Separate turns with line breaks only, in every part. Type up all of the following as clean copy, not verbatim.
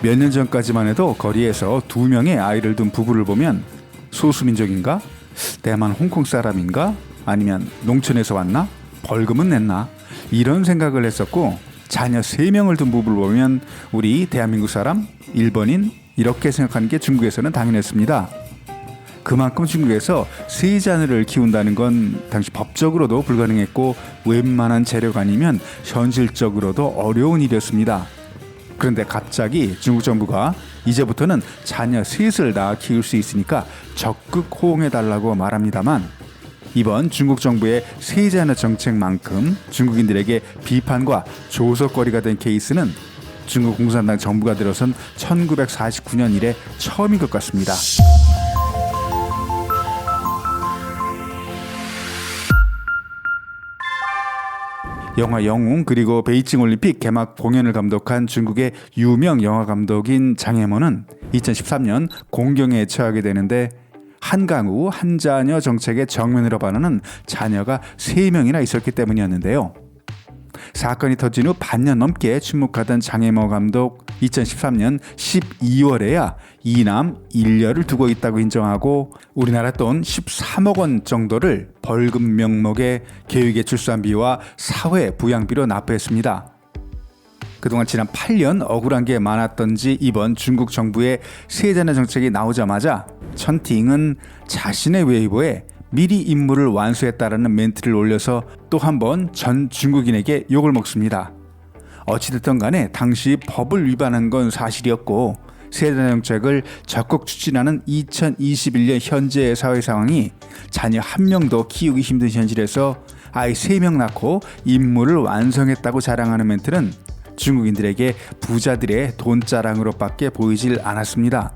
몇 년 전까지만 해도 거리에서 2명의 아이를 둔 부부를 보면 소수민족인가? 대만 홍콩 사람인가? 아니면 농촌에서 왔나? 벌금은 냈나? 이런 생각을 했었고, 자녀 3명을 둔 부부를 보면 우리 대한민국 사람, 일본인 이렇게 생각하는 게 중국에서는 당연했습니다. 그만큼 중국에서 3자녀를 키운다는 건 당시 법적으로도 불가능했고 웬만한 재료가 아니면 현실적으로도 어려운 일이었습니다. 그런데 갑자기 중국 정부가 이제부터는 자녀 3을 낳아 키울 수 있으니까 적극 호응해달라고 말합니다만, 이번 중국 정부의 3자녀 정책만큼 중국인들에게 비판과 조석거리가 된 케이스는 중국 공산당 정부가 들어선 1949년 이래 처음인 것 같습니다. 영화 영웅 그리고 베이징 올림픽 개막 공연을 감독한 중국의 유명 영화 감독인 장혜모는 2013년 공경에 처하게 되는데, 한강우 한자녀 정책의 정면으로 반하는 자녀가 3명이나 있었기 때문이었는데요. 사건이 터진 후 반년 넘게 침묵하던 장혜모 감독, 2013년 12월에야 2남 1녀를 두고 있다고 인정하고 우리나라 돈 13억 원 정도를 벌금 명목의 계획의 출산비와 사회 부양비로 납부했습니다. 그동안 지난 8년 억울한 게 많았던지 이번 중국 정부의 3자녀 정책이 나오자마자 천팅은 자신의 웨이보에 미리 임무를 완수했다라는 멘트를 올려서 또 한 번 전 중국인에게 욕을 먹습니다. 어찌됐든 간에 당시 법을 위반한 건 사실이었고, 3자녀 정책을 적극 추진하는 2021년 현재의 사회 상황이 자녀 1명도 키우기 힘든 현실에서 아이 3명 낳고 임무를 완성했다고 자랑하는 멘트는 중국인들에게 부자들의 돈자랑으로밖에 보이질 않았습니다.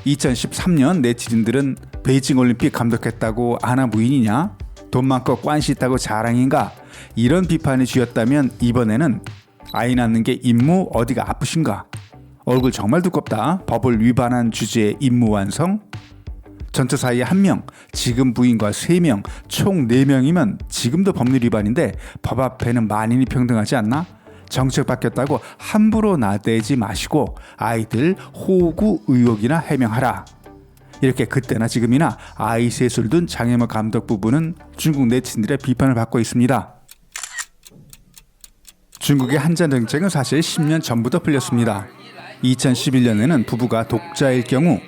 2013년 네티즌들은 베이징 올림픽 감독했다고 아나 무인이냐? 돈 많고 관시 있다고 자랑인가? 이런 비판이 주였다면, 이번에는 아이 낳는 게 임무 어디가 아프신가? 얼굴 정말 두껍다. 법을 위반한 주제의 임무 완성? 전처 사이에 1명, 지금 부인과 3명, 총 4명이면 지금도 법률 위반인데 법 앞에는 만인이 평등하지 않나? 정책 바뀌었다고 함부로 나대지 마시고 아이들 호구 의혹이나 해명하라. 이렇게 그때나 지금이나 아이 3을 둔 장혜모 감독 부부는 중국 네티즌들의 비판을 받고 있습니다. 중국의 한자녀 정책은 사실 10년 전부터 풀렸습니다. 2011년에는 부부가 독자일 경우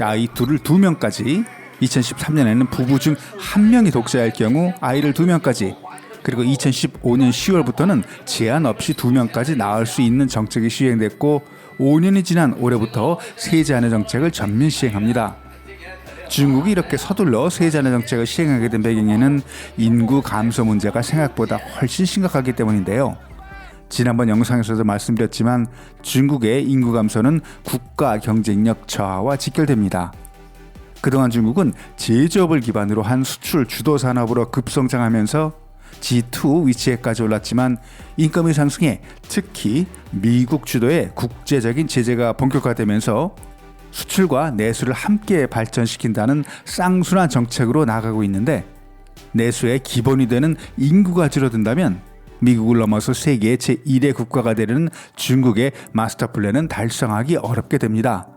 아이 둘을 2명까지, 2013년에는 부부 중 1명이 독자일 경우 아이를 2명까지, 그리고 2015년 10월부터는 제한 없이 2명까지 낳을 수 있는 정책이 시행됐고, 5년이 지난 올해부터 3자녀 정책을 전면 시행합니다. 중국이 이렇게 서둘러 3자녀 정책을 시행하게 된 배경에는 인구 감소 문제가 생각보다 훨씬 심각하기 때문인데요. 지난번 영상에서도 말씀드렸지만 중국의 인구 감소는 국가 경쟁력 저하와 직결됩니다. 그동안 중국은 제조업을 기반으로 한 수출 주도 산업으로 급성장하면서 G2 위치에까지 올랐지만, 인건비 상승에 특히 미국 주도의 국제적인 제재가 본격화되면서 수출과 내수를 함께 발전시킨다는 쌍순환 정책으로 나가고 있는데, 내수의 기본이 되는 인구가 줄어든다면 미국을 넘어서 세계의 제1의 국가가 되려는 중국의 마스터 플랜은 달성하기 어렵게 됩니다.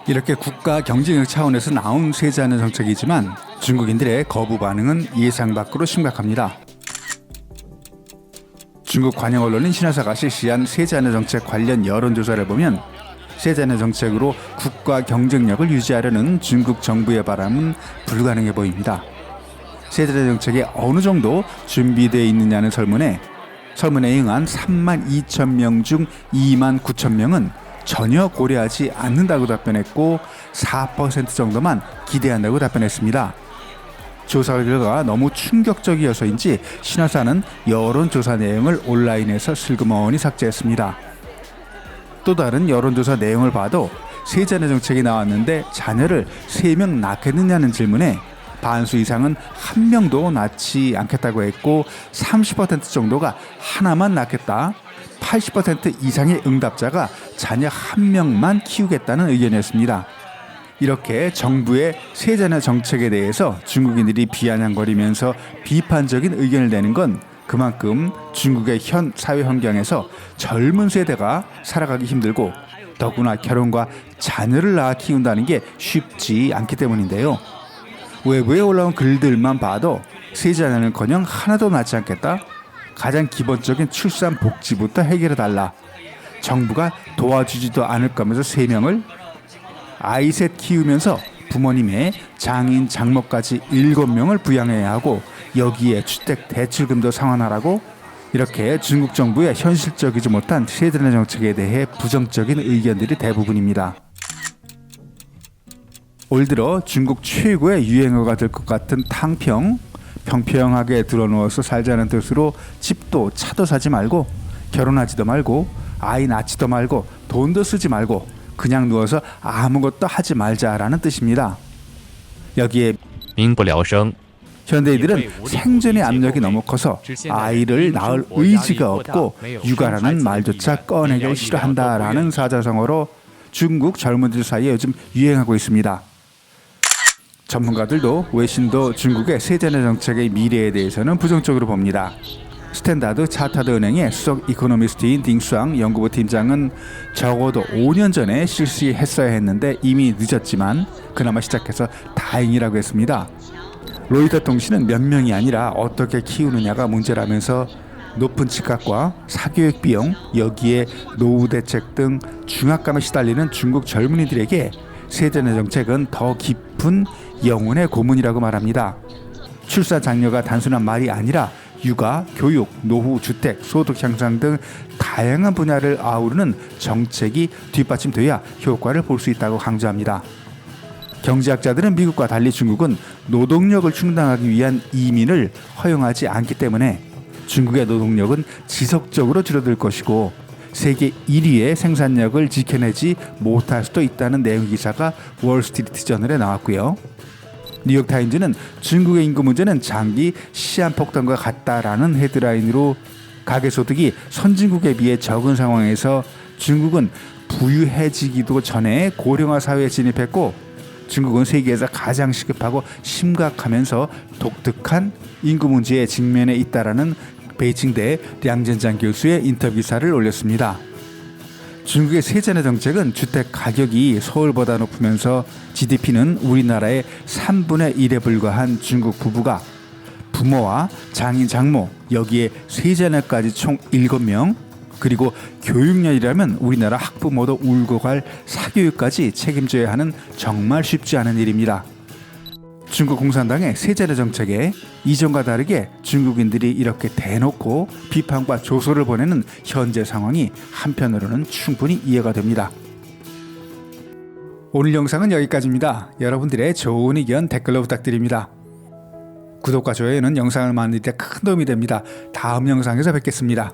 이렇게 국가 경쟁력 차원에서 나온 3자녀 정책이지만 중국인들의 거부 반응은 예상 밖으로 심각합니다. 중국 관영 언론인 신화사가 실시한 3자녀 정책 관련 여론조사를 보면 3자녀 정책으로 국가 경쟁력을 유지하려는 중국 정부의 바람은 불가능해 보입니다. 3자녀 정책에 어느 정도 준비되어 있느냐는 설문에 응한 3만 2천 명 중 2만 9천 명은 전혀 고려하지 않는다고 답변했고 4% 정도만 기대한다고 답변했습니다. 조사 결과가 너무 충격적이어서인지 신화사는 여론조사 내용을 온라인에서 슬그머니 삭제했습니다. 또 다른 여론조사 내용을 봐도 3자녀 정책이 나왔는데 자녀를 3명 낳겠느냐는 질문에 반수 이상은 1명도 낳지 않겠다고 했고 30% 정도가 하나만 낳겠다, 80% 이상의 응답자가 자녀 1명만 키우겠다는 의견이었습니다. 이렇게 정부의 3자녀 정책에 대해서 중국인들이 비아냥거리면서 비판적인 의견을 내는 건 그만큼 중국의 현 사회 환경에서 젊은 세대가 살아가기 힘들고 더구나 결혼과 자녀를 낳아 키운다는 게 쉽지 않기 때문인데요. 외부에 올라온 글들만 봐도 세 자녀는커녕 하나도 낳지 않겠다. 가장 기본적인 출산 복지부터 해결해달라. 정부가 도와주지도 않을 거면서 3명을 아이 셋 키우면서 부모님의 장인 장모까지 7명을 부양해야 하고 여기에 주택 대출금도 상환하라고. 이렇게 중국 정부의 현실적이지 못한 세대내 정책에 대해 부정적인 의견들이 대부분입니다. 올 들어 중국 최고의 유행어가 될 것 같은 탕평, 평평하게 드러누워서 살자는 뜻으로 집도 차도 사지 말고 결혼하지도 말고 아이 낳지도 말고 돈도 쓰지 말고 그냥 누워서 아무것도 하지 말자라는 뜻입니다. 여기에 현대인들은 생존의 압력이 너무 커서 아이를 낳을 의지가 없고 육아라는 말조차 꺼내기 싫어한다라는 사자성어로 중국 젊은이들 사이에 요즘 유행하고 있습니다. 전문가들도 외신도 중국의 세자녀 정책의 미래에 대해서는 부정적으로 봅니다. 스탠다드 차타드 은행의 수석 이코노미스트인 딩수앙 연구부 팀장은 적어도 5년 전에 실시했어야 했는데 이미 늦었지만 그나마 시작해서 다행이라고 했습니다. 로이터 통신은 몇 명이 아니라 어떻게 키우느냐가 문제라면서 높은 집값과 사교육 비용, 여기에 노후 대책 등 중압감에 시달리는 중국 젊은이들에게 세대내 정책은 더 깊은 영혼의 고문이라고 말합니다. 출산 장려가 단순한 말이 아니라 육아, 교육, 노후, 주택, 소득 향상 등 다양한 분야를 아우르는 정책이 뒷받침돼야 효과를 볼 수 있다고 강조합니다. 경제학자들은 미국과 달리 중국은 노동력을 충당하기 위한 이민을 허용하지 않기 때문에 중국의 노동력은 지속적으로 줄어들 것이고 세계 1위의 생산력을 지켜내지 못할 수도 있다는 내용 기사가 월스트리트저널에 나왔고요. 뉴욕타임즈는 중국의 인구 문제는 장기 시한폭탄과 같다라는 헤드라인으로 가계소득이 선진국에 비해 적은 상황에서 중국은 부유해지기도 전에 고령화 사회에 진입했고 중국은 세계에서 가장 시급하고 심각하면서 독특한 인구 문제에 직면해 있다라는 베이징대 량젠장 교수의 인터뷰 기사를 올렸습니다. 중국의 세자녀 정책은 주택 가격이 서울보다 높으면서 GDP는 우리나라의 3분의 1에 불과한 중국 부부가 부모와 장인 장모 여기에 세자녀까지 총 7명 그리고 교육열이라면 우리나라 학부모도 울고 갈 사교육까지 책임져야 하는 정말 쉽지 않은 일입니다. 중국 공산당의 세자녀 정책에 이전과 다르게 중국인들이 이렇게 대놓고 비판과 조소를 보내는 현재 상황이 한편으로는 충분히 이해가 됩니다. 오늘 영상은 여기까지입니다. 여러분들의 좋은 의견 댓글로 부탁드립니다. 구독과 좋아요는 영상을 만들 때 큰 도움이 됩니다. 다음 영상에서 뵙겠습니다.